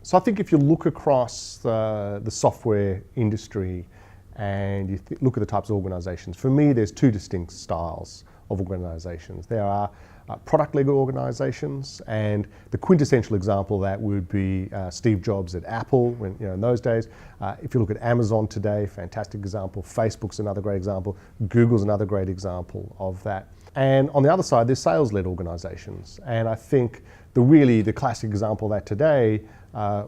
So I think if you look across the software industry and you look at the types of organisations, for me there's two distinct styles of organisations. There are product-led organisations, and the quintessential example of that would be Steve Jobs at Apple, when, in those days. If you look at Amazon today, fantastic example. Facebook's another great example. Google's another great example of that. And on the other side, there's sales-led organisations, and I think the classic example of that today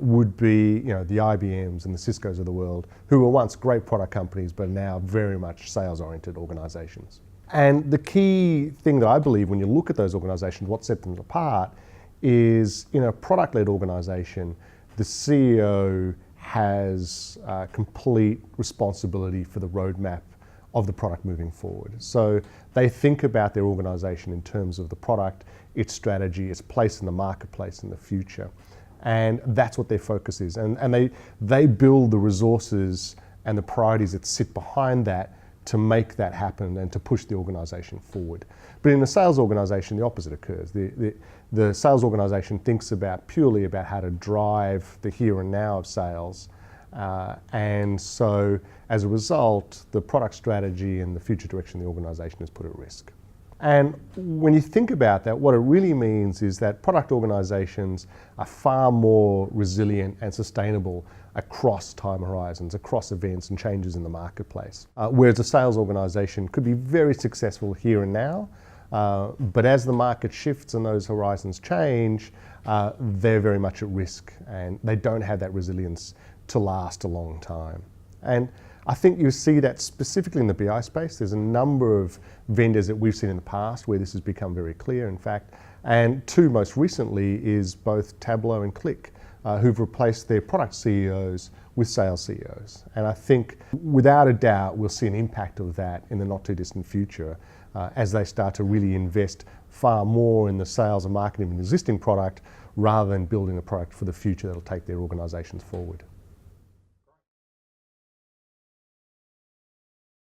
would be the IBMs and the Ciscos of the world, who were once great product companies but are now very much sales-oriented organisations. And the key thing that I believe when you look at those organisations, what sets them apart is in a product-led organisation, the CEO has complete responsibility for the roadmap of the product moving forward. So they think about their organisation in terms of the product, its strategy, its place in the marketplace in the future. And that's what their focus is. And they build the resources and the priorities that sit behind that to make that happen and to push the organisation forward. But in a sales organisation, the opposite occurs. The sales organisation thinks purely about how to drive the here and now of sales. And so as a result, the product strategy and the future direction of the organisation is put at risk. And when you think about that, what it really means is that product organisations are far more resilient and sustainable across time horizons, across events and changes in the marketplace. Whereas a sales organisation could be very successful here and now, but as the market shifts and those horizons change, they're very much at risk and they don't have that resilience to last a long time. And I think you see that specifically in the BI space. There's a number of vendors that we've seen in the past where this has become very clear, in fact, and two most recently is both Tableau and Click, who've replaced their product CEOs with sales CEOs. And I think without a doubt we'll see an impact of that in the not too distant future as they start to really invest far more in the sales and marketing of an existing product rather than building a product for the future that'll take their organisations forward.